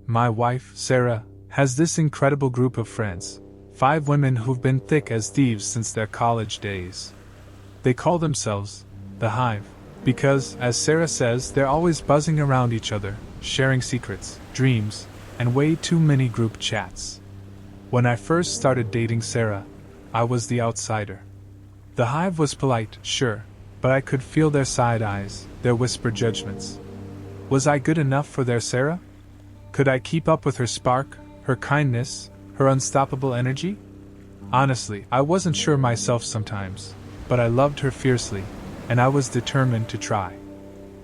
My wife, Sarah, has this incredible group of friends, 5 women who've been thick as thieves since their college days. They call themselves the Hive, because, as Sarah says, they're always buzzing around each other, sharing secrets, dreams, and way too many group chats. When I first started dating Sarah, I was the outsider. The Hive was polite, sure, but I could feel their side eyes, their whispered judgments. Was I good enough for their Sarah? Could I keep up with her spark, her kindness, her unstoppable energy? Honestly, I wasn't sure myself sometimes, but I loved her fiercely, and I was determined to try.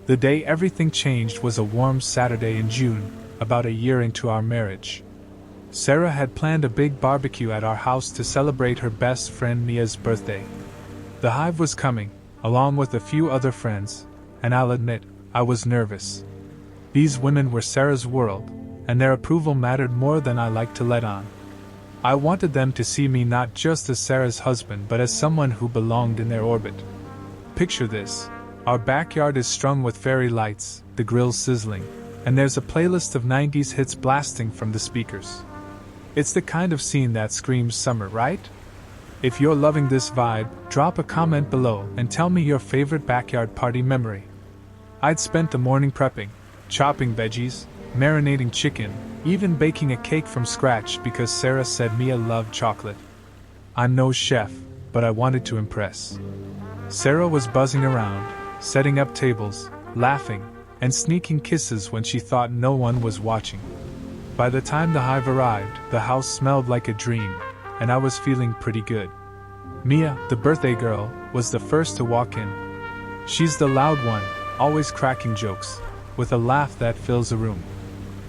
The day everything changed was a warm Saturday in June, about a year into our marriage. Sarah had planned a big barbecue at our house to celebrate her best friend Mia's birthday. The Hive was coming, along with a few other friends, and I'll admit, I was nervous. These women were Sarah's world, and their approval mattered more than I liked to let on. I wanted them to see me not just as Sarah's husband but as someone who belonged in their orbit. Picture this. Our backyard is strung with fairy lights, the grill sizzling, and there's a playlist of 90s hits blasting from the speakers. It's the kind of scene that screams summer, right? If you're loving this vibe, drop a comment below and tell me your favorite backyard party memory. I'd spent the morning prepping, chopping veggies, marinating chicken, even baking a cake from scratch because Sarah said Mia loved chocolate. I'm no chef, but I wanted to impress. Sarah was buzzing around, setting up tables, laughing, and sneaking kisses when she thought no one was watching. By the time the Hive arrived, the house smelled like a dream, and I was feeling pretty good. Mia, the birthday girl, was the first to walk in. She's the loud one, always cracking jokes, with a laugh that fills a room.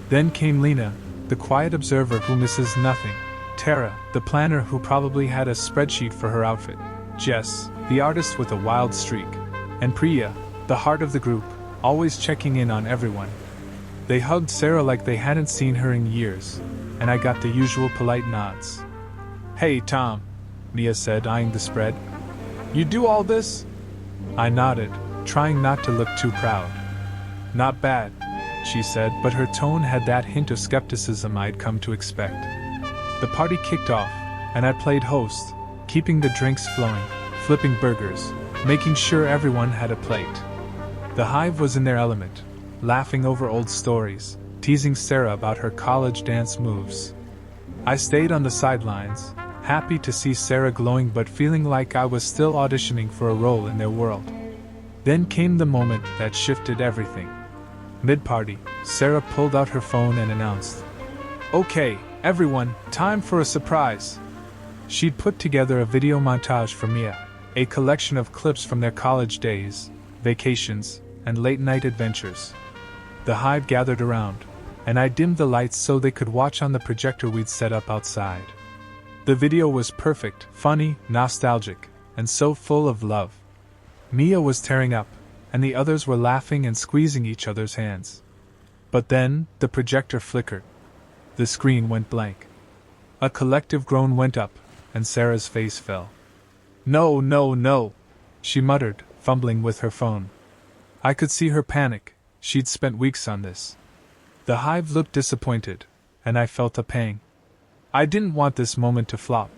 Then came Lena, the quiet observer who misses nothing, Tara, the planner who probably had a spreadsheet for her outfit, Jess, the artist with a wild streak, and Priya, the heart of the group, always checking in on everyone. They hugged Sarah like they hadn't seen her in years, and I got the usual polite nods. "Hey, Tom," Mia said, eyeing the spread. "You do all this?" I nodded, trying not to look too proud. "Not bad," she said, but her tone had that hint of skepticism I'd come to expect. The party kicked off, and I played host, keeping the drinks flowing, flipping burgers, making sure everyone had a plate. The Hive was in their element, laughing over old stories, teasing Sarah about her college dance moves. I stayed on the sidelines, happy to see Sarah glowing but feeling like I was still auditioning for a role in their world. Then came the moment that shifted everything. Mid-party, Sarah pulled out her phone and announced, "Okay, everyone, time for a surprise." She'd put together a video montage for Mia, a collection of clips from their college days, vacations, and late-night adventures. The Hive gathered around, and I dimmed the lights so they could watch on the projector we'd set up outside. The video was perfect, funny, nostalgic, and so full of love. Mia was tearing up, and the others were laughing and squeezing each other's hands. But then, the projector flickered. The screen went blank. A collective groan went up, and Sarah's face fell. "No, no, no," she muttered, fumbling with her phone. I could see her panic. She'd spent weeks on this. The Hive looked disappointed, and I felt a pang. I didn't want this moment to flop.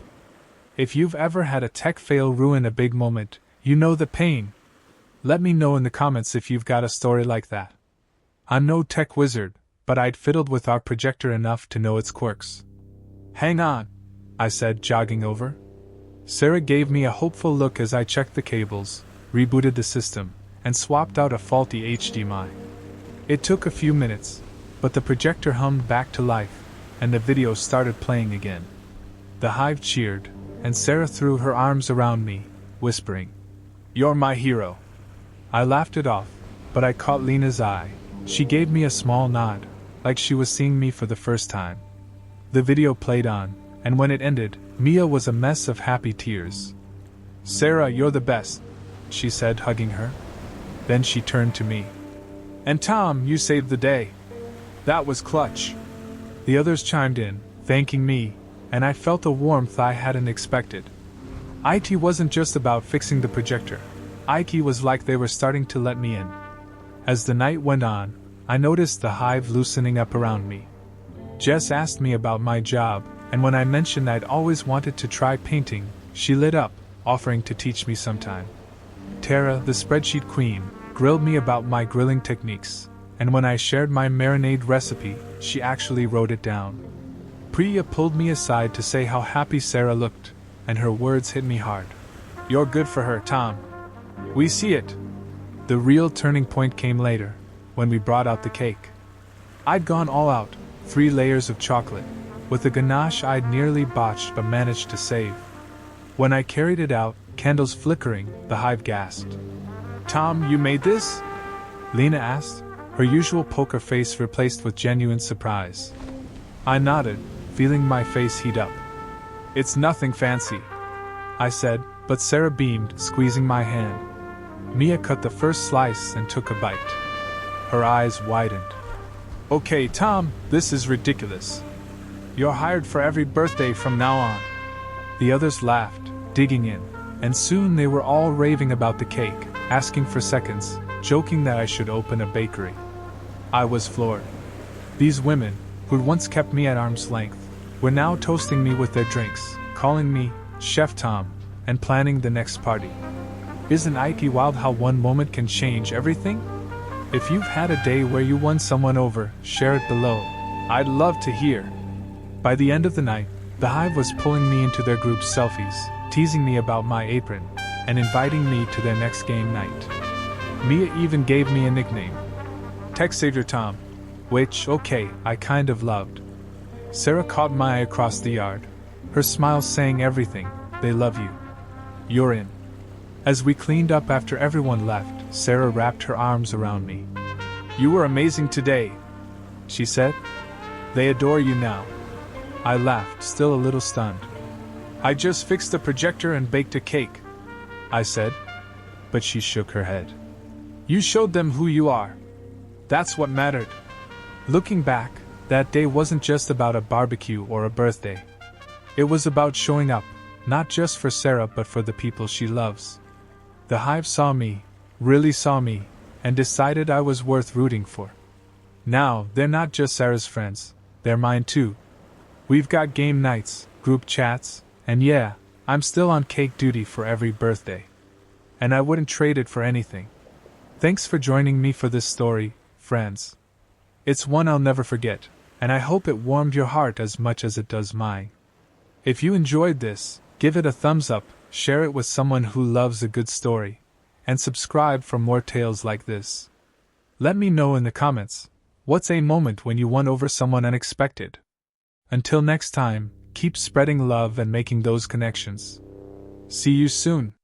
If you've ever had a tech fail ruin a big moment, you know the pain. Let me know in the comments if you've got a story like that. I'm no tech wizard, but I'd fiddled with our projector enough to know its quirks. "Hang on," I said, jogging over. Sarah gave me a hopeful look as I checked the cables, rebooted the system, and swapped out a faulty HDMI. It took a few minutes, but the projector hummed back to life, and the video started playing again. The Hive cheered, and Sarah threw her arms around me, whispering, "You're my hero." I laughed it off, but I caught Lena's eye. She gave me a small nod, like she was seeing me for the first time. The video played on, and when it ended, Mia was a mess of happy tears. "Sarah, you're the best," she said, hugging her. Then she turned to me. "And Tom, you saved the day. That was clutch." The others chimed in, thanking me, and I felt a warmth I hadn't expected. IT wasn't just about fixing the projector. IT was like they were starting to let me in. As the night went on, I noticed the Hive loosening up around me. Jess asked me about my job, and when I mentioned I'd always wanted to try painting, she lit up, offering to teach me sometime. Tara, the spreadsheet queen, grilled me about my grilling techniques, and when I shared my marinade recipe, she actually wrote it down. Priya pulled me aside to say how happy Sarah looked, and her words hit me hard. "You're good for her, Tom. We see it." The real turning point came later, when we brought out the cake. I'd gone all out, 3 layers of chocolate, with a ganache I'd nearly botched but managed to save. When I carried it out, candles flickering, the hive gasped. "Tom, you made this?" Lena asked, her usual poker face replaced with genuine surprise. I nodded, feeling my face heat up. "It's nothing fancy," I said, but Sarah beamed, squeezing my hand. Mia cut the first slice and took a bite. Her eyes widened. "Okay, Tom, this is ridiculous. You're hired for every birthday from now on." The others laughed, digging in, and soon they were all raving about the cake, asking for seconds, joking that I should open a bakery. I was floored. These women, who'd once kept me at arm's length, were now toasting me with their drinks, calling me Chef Tom, and planning the next party. Isn't it wild how one moment can change everything? If you've had a day where you won someone over, share it below. I'd love to hear. By the end of the night, the hive was pulling me into their group selfies, teasing me about my apron, and inviting me to their next game night. Mia even gave me a nickname, Tech Savior Tom, which, okay, I kind of loved. Sarah caught my eye across the yard, her smile saying everything, "They love you. You're in." As we cleaned up after everyone left, Sarah wrapped her arms around me. "You were amazing today," she said. "They adore you now." I laughed, still a little stunned. "I just fixed the projector and baked a cake," I said. But she shook her head. "You showed them who you are. That's what mattered." Looking back, that day wasn't just about a barbecue or a birthday. It was about showing up, not just for Sarah but for the people she loves. The hive saw me, really saw me, and decided I was worth rooting for. Now, they're not just Sarah's friends, they're mine too. We've got game nights, group chats, and yeah, I'm still on cake duty for every birthday. And I wouldn't trade it for anything. Thanks for joining me for this story, friends. It's one I'll never forget, and I hope it warmed your heart as much as it does mine. If you enjoyed this, give it a thumbs up, share it with someone who loves a good story, and subscribe for more tales like this. Let me know in the comments, what's a moment when you won over someone unexpected? Until next time, keep spreading love and making those connections. See you soon.